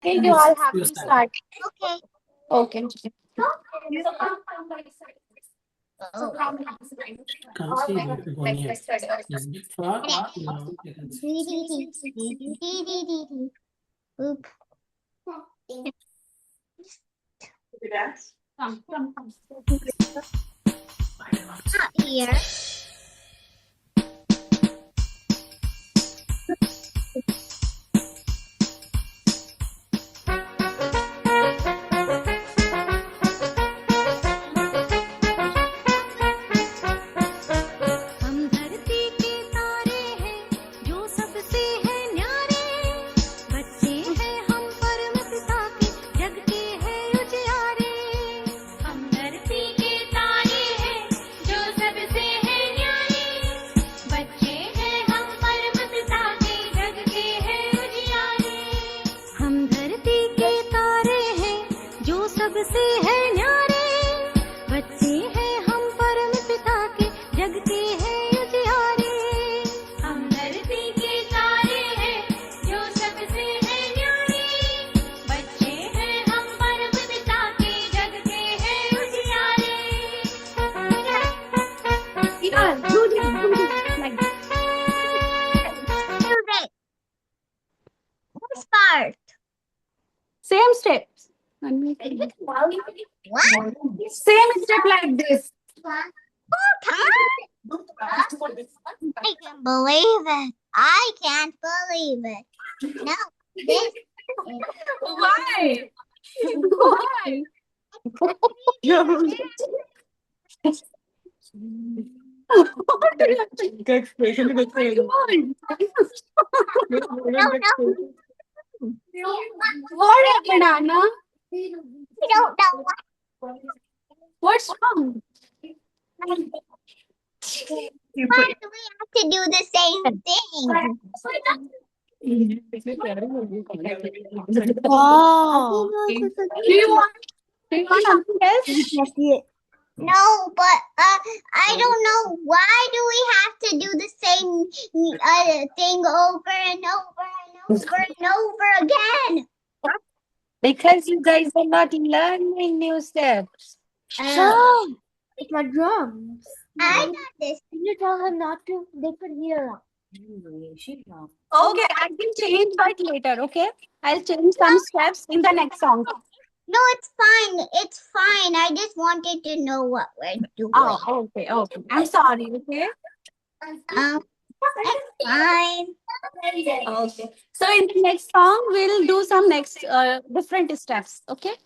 Okay, you all have to start. Okay. Okay. Oh. Can't see the one here. Is big far? No, you can see. Oop. Not here. हम धरती के तारे हैं जो सबसे हैं न्यारे, बच्चे हैं हम परम पिता के जग के हैं उजियारे। हम धरती के तारे हैं जो सबसे हैं न्यारे, बच्चे हैं हम परम पिता के जग के हैं उजियारे। हम धरती के तारे हैं जो सबसे हैं न्यारे, बच्चे हैं हम परम पिता के जग के हैं उजियारे। हम धरती के तारे हैं जो सबसे हैं न्यारे, बच्चे हैं हम परम पिता के जग के हैं उजियारे। Yeah, do this like this. Music. Let's start. Same steps. What? Same step like this. I can't believe it. I can't believe it. No, this Why? Why? What happened, Anna? I don't know What's wrong? why do we have to do the same thing. Oh. Do you want something else? No, but I don't know why do we have to do the same thing over and over and over and over again. Because you guys are not learning new steps. It's my drums. I got this. Can you tell her not to? They could hear. Okay, I can change but later, okay? I'll change some steps in the next song. No, it's fine. It's fine. I just wanted to know what we're doing. Oh, okay, okay. I'm sorry, okay? It's fine. Okay. So in the next song, we'll do some next different steps, okay?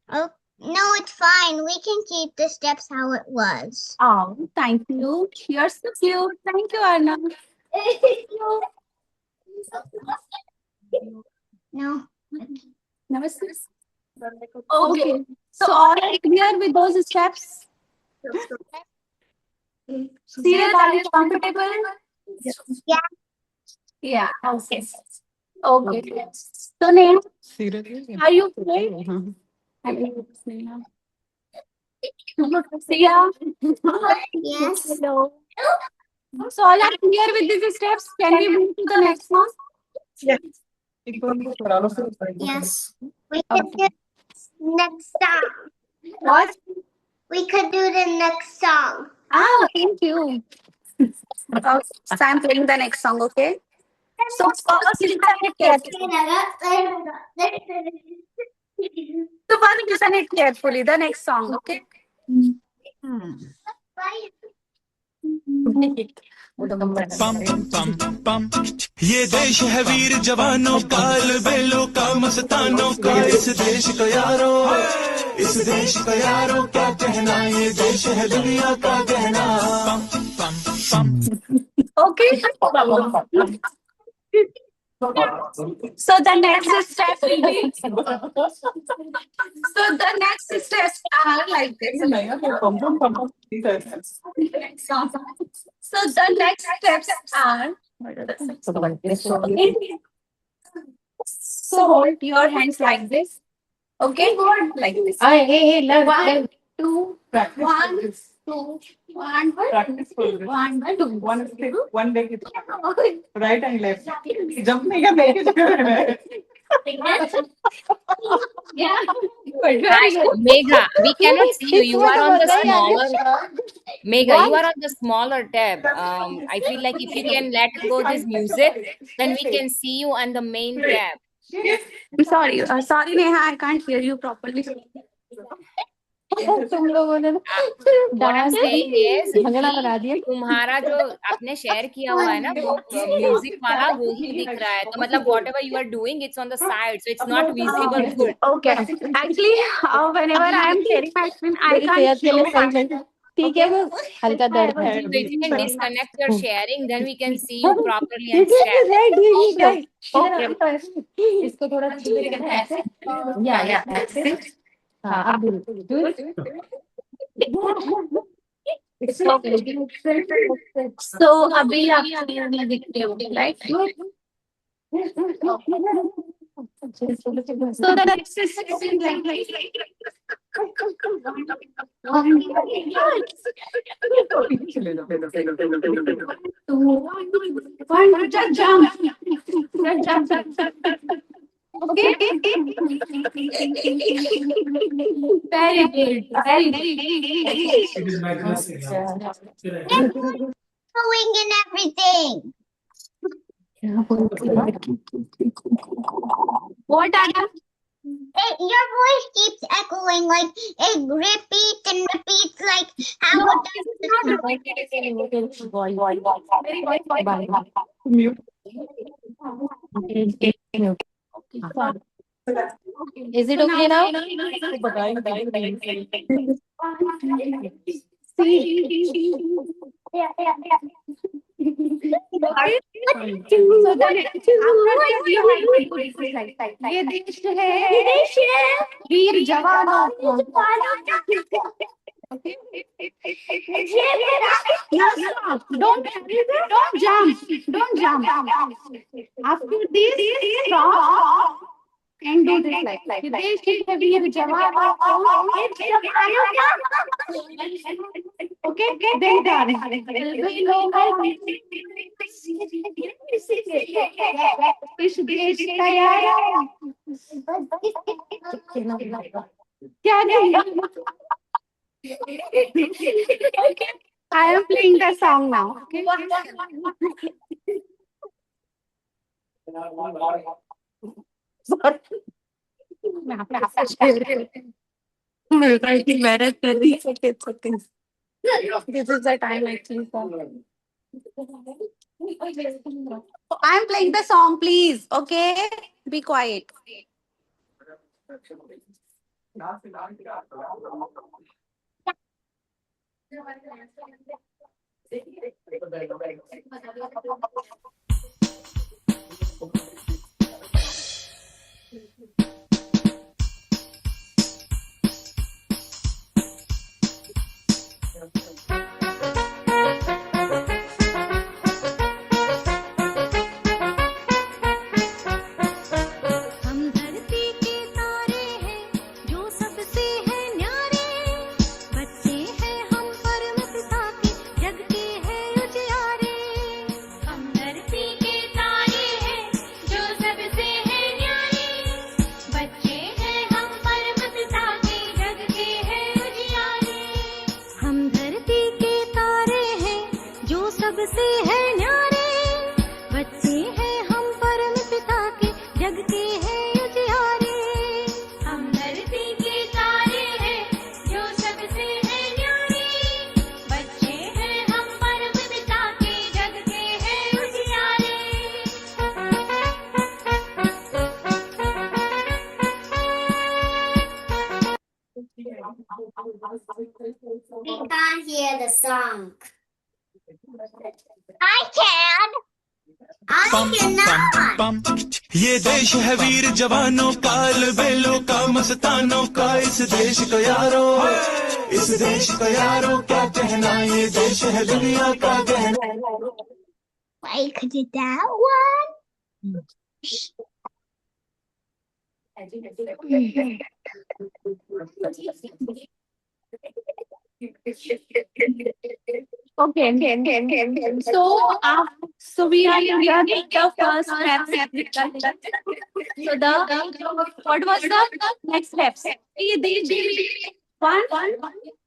Oh, no, it's fine. We can keep the steps how it was. Oh, thank you. You're so cute. Thank you, Anna. No. Namaste. Okay. So all are clear with those steps? Siraj, are you comfortable? Yeah. Yeah. Okay. Okay. So Neha, are you free? I mean, Neha. Sia? Yes. Hello. So all are clear with these steps? Can we move to the next one? Yes. We could do next song. What? We could do the next song. Ah, thank you. Okay, so I'm playing the next song, okay? So first listen it carefully. So first listen it carefully, the next song, okay? पम पम पम ये देश है वीर जवानों का बेलों का मस्तानों का इस देश का यारो क्या कहना ये देश है दुनिया का गहना पम पम पम Okay. So the next step will be. So the next steps are like this. So the next steps are. So hold your hands like this. Okay, like this. One, two, one, two, one, Practice for this. one, two. One step, one leg is right and left. Jump नहीं करना है. Hi, Megha, we cannot see you. You are on the smaller. Megha, you are on the smaller tab. I feel like if you can let go this music, then we can see you on the main tab. Sorry, Neha, I can't hear you properly. तुम लोगों ने What I'm saying is झगड़ा कि बना दिया तुम्हारा जो आपने शेयर किया हुआ है ना वो म्यूजिक वाला वो ही दिख रहा है, तो मतलब whatever you are doing it's on the side, so it's not visible good. Okay. Actually, whenever I am sharing my screen, I मेरी can't सेहत के लिए show सही है ठीक है वो हल्का दर्द है So if you can disconnect your sharing, then we can see you properly and stand. इसको थोड़ा ऐसे या ऐसे हाँ अब So अभी आप नहीं दिखते हो, right? So the next is one, just jump. Okay. Very good. Very It is like this. Going and everything. What are you? Your voice keeps echoing, like it repeats and repeats, like how it does. Is it okay now? ये देश है वीर जवानों का। Don't jump. After this, stop and do this like. ये देश है वीर जवानों का। Okay, then done. इस देश का यार क्या नहीं I am playing the song now. Okay? मेहनत कर रही है This is the time actually I am playing the song, please. Okay? Be quiet. हम धरती के तारे हैं जो सबसे हैं न्यारे, बच्चे हैं हम परम पिता के जग के हैं उजियारे। हम धरती के तारे हैं जो सबसे हैं न्यारे, बच्चे हैं हम परम पिता के जग के हैं उजियारे। हम धरती के तारे हैं जो सबसे हैं न्यारे, बच्चे हैं हम परम पिता के जग के हैं उजियारे। हम धरती के तारे हैं जो सबसे हैं न्यारे, बच्चे हैं हम परम पिता के जग के हैं उजियारे। We can't hear the song. I can. I पम cannot. पम ये देश है वीर जवानों का, बेलों का मस्तानों का, इस देश का यारो, इस देश का यारो क्या कहना, ये देश है दुनिया का गहना। Like that one. Okay. So we are here with the first step. So what was the next steps? ये देखिए one.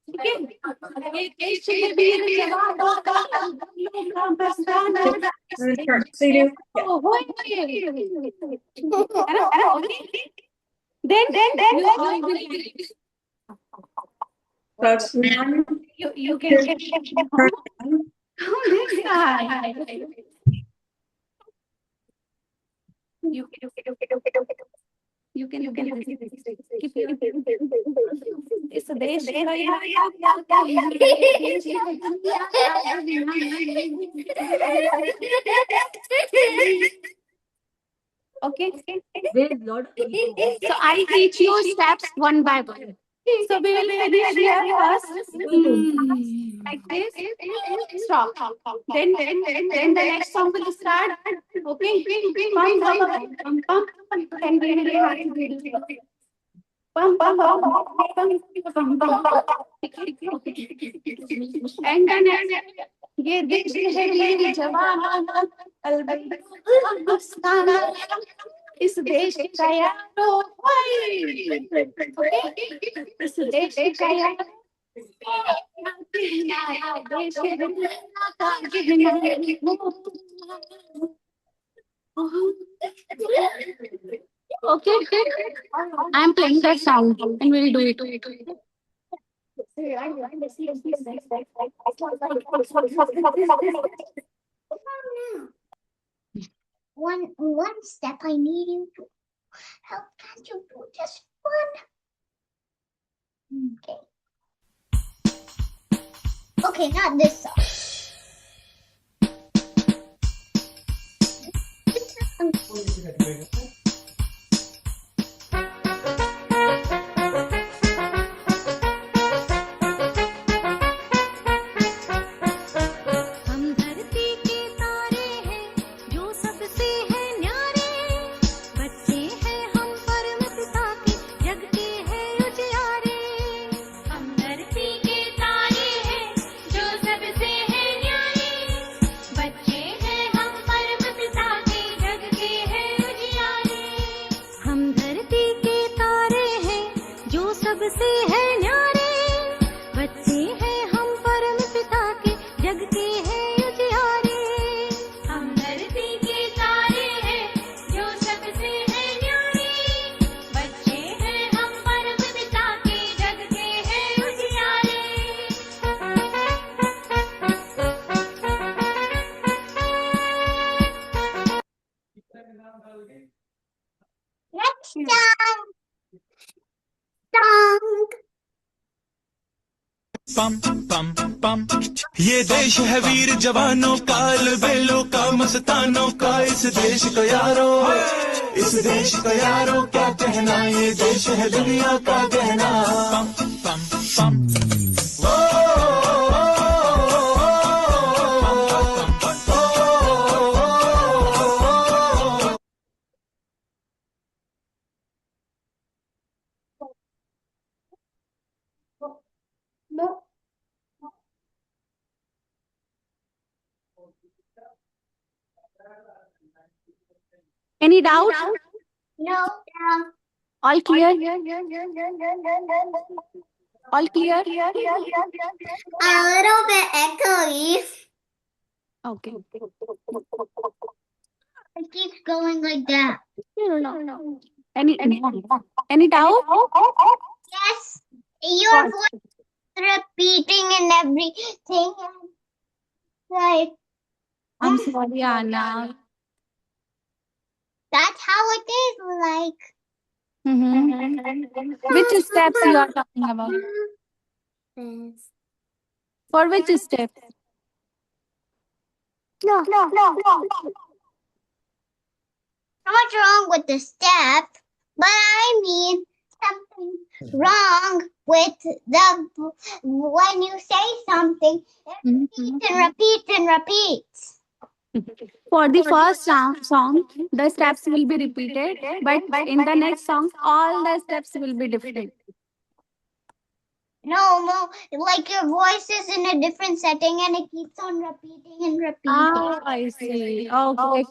Okay. ये देश है वीर जवानों का बस्ताना। Oh, okay. Then you can this guy. You can keep इस देश का okay. So I teach you steps one by one. So we will finish here first. Like this. Stop. Then the next song will start. Okay. Pum, pum, pum, pum. Then we will have pum, pum, pum, pum, pum, pum. And then ये देश है वीर जवान अफसाना इस देश का यारो इस देश का यारो देश okay. I am playing that sound and we'll do it. One step I need you to help. Can't you do just one? Okay, not this song. हम धरती के तारे हैं जो सबसे हैं न्यारे बच्चे हैं हम परम पिता के जग के हैं उजियारे हम धरती के तारे हैं जो सबसे हैं न्यारे बच्चे हैं हम परम पिता के जग के हैं उजियारे हम धरती के तारे हैं जो सबसे हैं न्यारे बच्चे हैं हम परम पिता के जग के हैं उजियारे हम धरती के तारे हैं जो सबसे हैं न्यारे बच्चे हैं हम परम पिता के जग के हैं उजियारे Next song. पम पम पम ये देश है वीर जवानों का बेलों का मस्तानों का इस देश का यारो इस देश का यारो क्या कहना ये देश है दुनिया का गहना पम पम पम No. Any doubt? No. All clear? All clear? A little bit echoey. Okay. It keeps going like that. No. Any doubt? Yes. Your voice is repeating and everything. Like, I'm sorry, Anna. that's how it is like. Which steps you are talking about? For which step? No. What's wrong with the step? But I mean something wrong with the when you say something, it repeats and repeats. For the first song, the steps will be repeated, but in the next song, all the steps will be different. No, like your voice is in a different setting and it keeps on repeating and repeating. Ah, I see. Okay.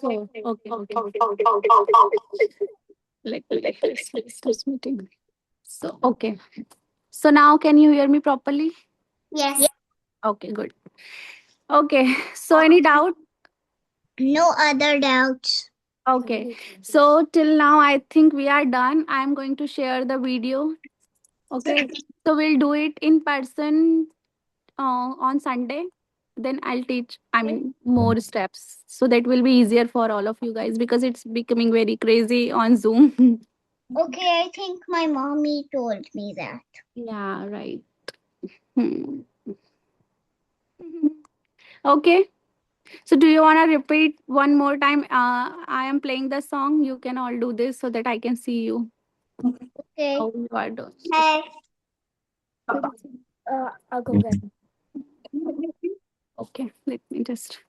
Let's meeting. So okay. So now can you hear me properly? Yes. Okay, good. Okay. So any doubt? No other doubts. Okay. So till now I think we are done. I'm going to share the video. Okay. So we'll do it in person on Sunday. Then I'll teach, more steps. So that will be easier for all of you guys because it's becoming very crazy on Zoom. Okay, I think my mommy told me that. Yeah, right. Hmm. Okay. So do you want to repeat one more time? I am playing the song. You can all do this so that I can see you. Okay. How you are doing. Hey. I'll go back. Okay, let me just.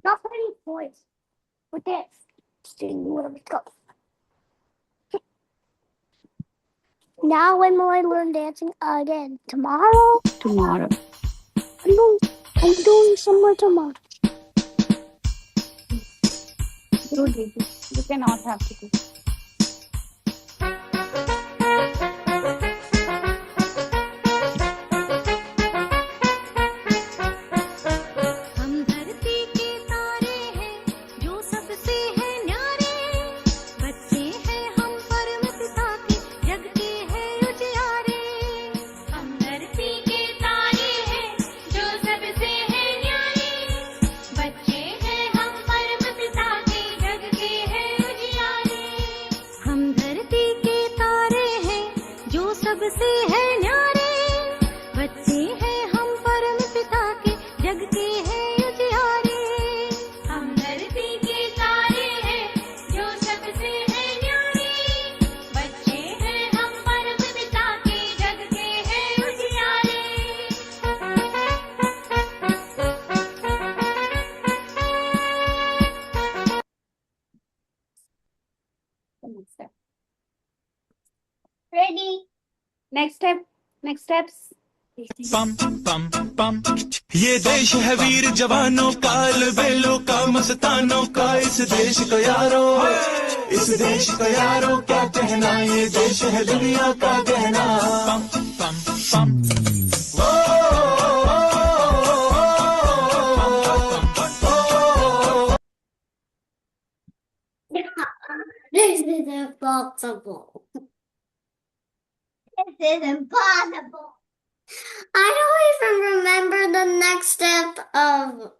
Not funny voice. With this. Go. Now when will I learn dancing again? Tomorrow? Tomorrow. I'm doing somewhere tomorrow. You cannot have to do. हम धरती के तारे हैं जो सबसे है न्यारे बच्चे हैं हम परम पिता के जग के है उजियारे हम धरती के तारे हैं जो सबसे है न्यारे बच्चे हैं हम परम पिता के जग के है उजियारे हम धरती के तारे हैं जो सबसे है न्यारे बच्चे हैं हम परम पिता के जग के हैं उजियारे हम धरती के तारे हैं जो सबसे है न्यारे बच्चे हैं हम परम पिता के जग के हैं उजियारे Ready? Next step. Next steps. पम पम पम ये देश है वीर जवानों का बेलों का मस्तानों का इस देश का यारो इस देश का यारो क्या कहना ये देश है दुनिया का गहना पम पम पम This is impossible. This is impossible. I don't even remember the next step of.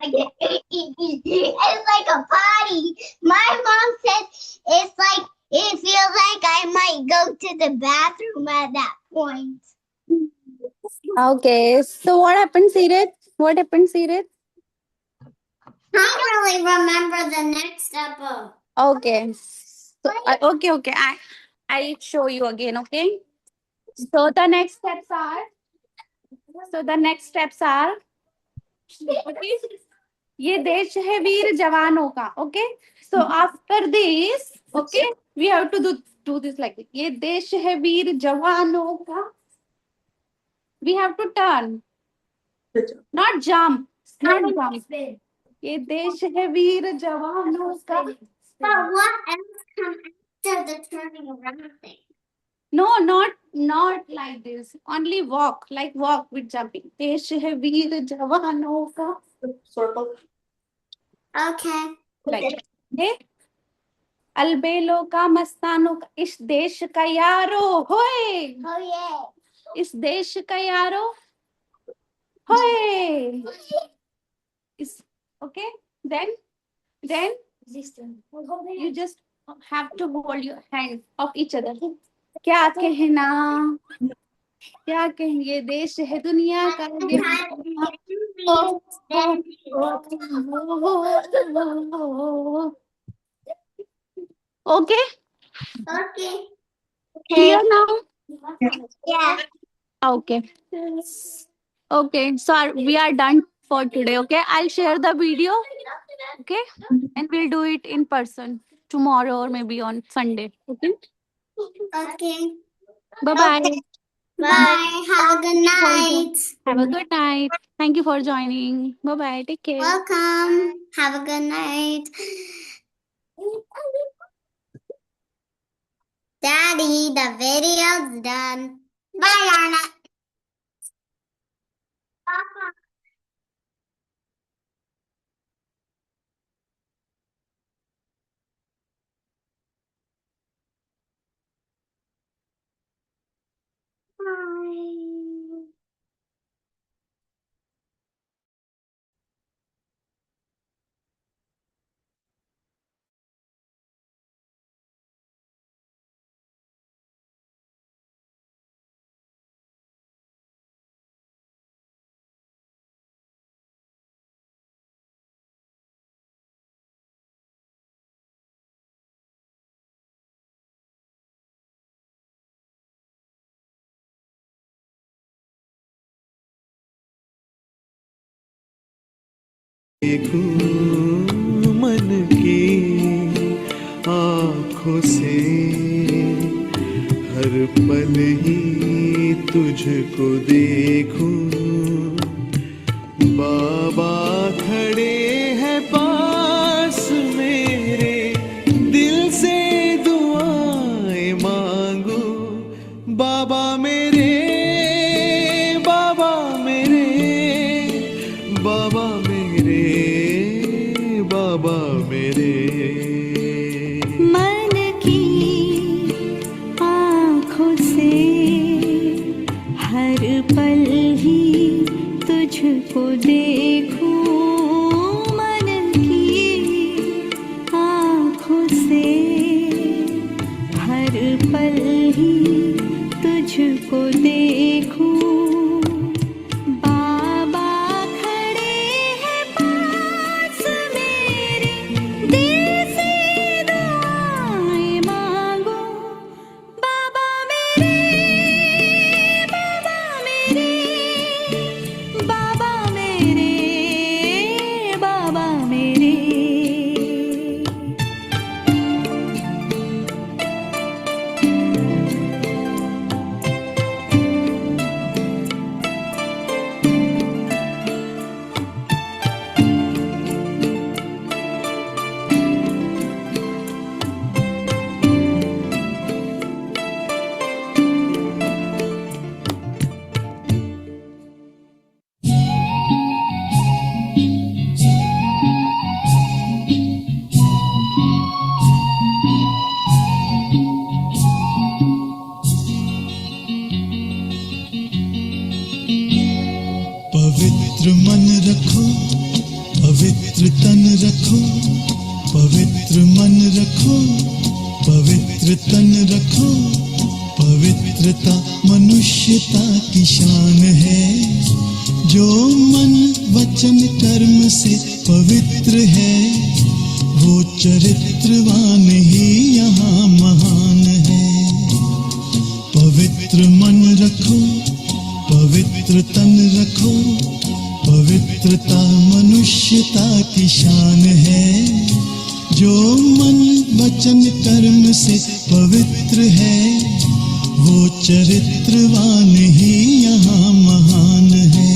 It's like a potty. My mom said it's like it feels like I might go to the bathroom at that point. Okay. So what happened, Sirit? What happened, Sirit? I don't really remember the next step of. Okay. So, okay. I show you again. Okay. So the next steps are. Okay. ये देश है वीर जवानों का. Okay. So after this, okay, we have to do this like this. ये देश है वीर जवानों का. We have to turn. Not jump. ये देश है वीर जवानों का. But what else comes after the turning around thing? No, not like this. Only walk with jumping. देश है वीर जवानों का. Okay. Like okay. अलबेलों का मस्तानों का इस देश का यारो होए. Oh yeah. इस देश का यारो होए. Okay. Then you just have to hold your hands of each other. क्या कहना ये देश है दुनिया का Okay. Okay. Clear now? Yeah. Okay. Okay. So we are done for today. Okay. I'll share the video. Okay. And we'll do it in person tomorrow or maybe on Sunday. Okay. Okay. Bye bye. Bye. Have a good night. Have a good night. Thank you for joining. Bye bye. Take care. Welcome. Have a good night. Daddy, the video's done. Bye, Anna. Bye. देखूं मन की आँखों से हर पल ही तुझको देखूं बाबा खड़े हैं पास मेरे दिल से दुआएं मांगू बाबा मेरे बाबा मेरे बाबा मेरे बाबा मेरे मन की आँखों से हर पल ही तुझको देखूं मन की आँखों से हर पल ही तुझको देखूं बाबा खड़े हैं पास मेरे दिल से दुआएं मांगो बाबा मेरे बाबा मेरे बाबा मेरे बाबा मेरे पवित्र मन रखो पवित्र तन रखो पवित्र मन रखो पवित्र तन रखो पवित्रता मनुष्यता की शान है जो मन वचन कर्म से पवित्र है वो चरित्रवान ही यहाँ महान है पवित्र मन रखो पवित्र तन रखो पवित्रता मनुष्यता की शान है जो मन वचन कर्म से पवित्र है वो चरित्रवान ही यहाँ महान है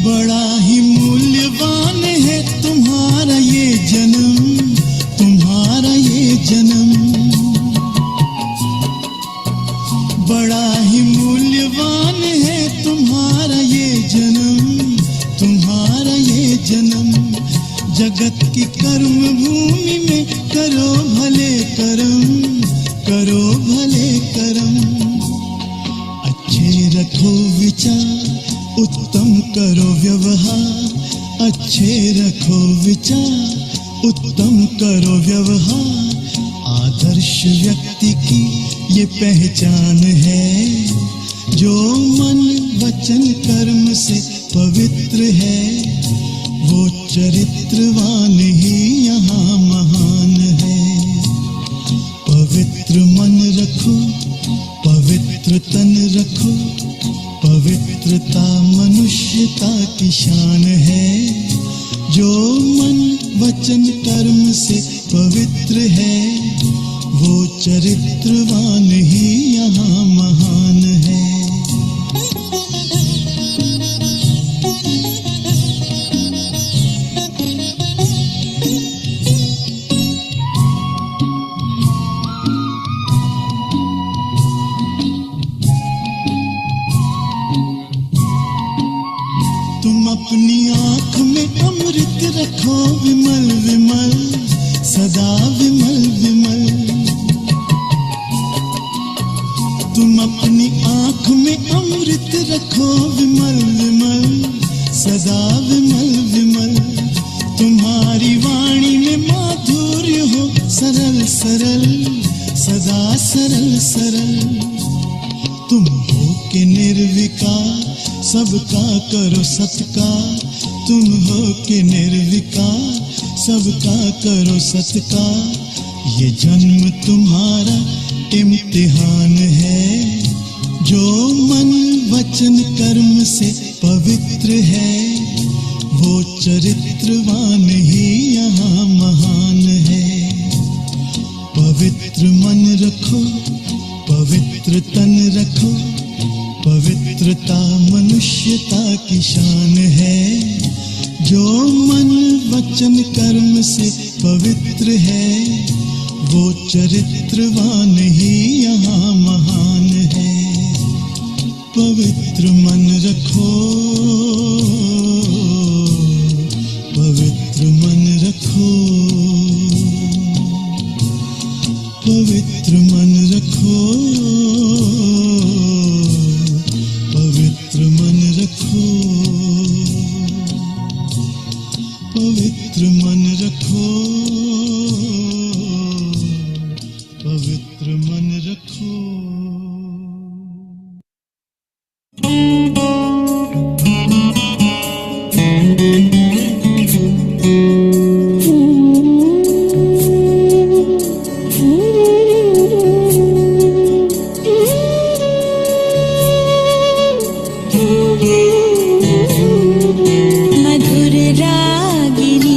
बड़ा ही मूल्यवान है तुम्हारा ये जन्म तुम्हारा ये जन्म बड़ा ही मूल्यवान है तुम्हारा ये जन्म तुम्हारा ये जन्म जगत की कर्म भूमि में करो भले कर्म अच्छे रखो विचार उत्तम करो व्यवहार अच्छे रखो विचार, उत्तम करो व्यवहार, आदर्श व्यक्ति की ये पहचान है। जो मन वचन कर्म से पवित्र है, वो चरित्रवान ही यहाँ महान है। पवित्र मन रखो, पवित्र तन रखो, पवित्रता मनुष्यता की शान है। जो मन वचन कर्म से पवित्र है, वो चरित्रवान ही यहाँ महान है। तुम अपनी आँख में अमृत रखो, विमल विमल सदा विमल विमल। तुम अपनी आँख में अमृत रखो, विमल विमल सदा विमल विमल। तुम्हारी वाणी में माधुर्य हो, सरल सरल सदा सरल सरल। तुम हो के निर्विकार, सबका करो सत्कार। तुम हो के निर्विकार, सबका करो सत्कार। ये जन्म तुम्हारा इम्तिहान है। जो मन वचन कर्म से पवित्र है, वो चरित्रवान ही यहाँ महान है। पवित्र मन रखो, पवित्र तन रखो, पवित्रता मनुष्यता की शान है। जो मन वचन कर्म से पवित्र है, वो चरित्रवान ही यहाँ महान है। पवित्र मन रखो, पवित्र मन रखो, पवित्र मन रखो, पवित्र मन रखो, पवित्र मन रखो, पवित्र मन रखो।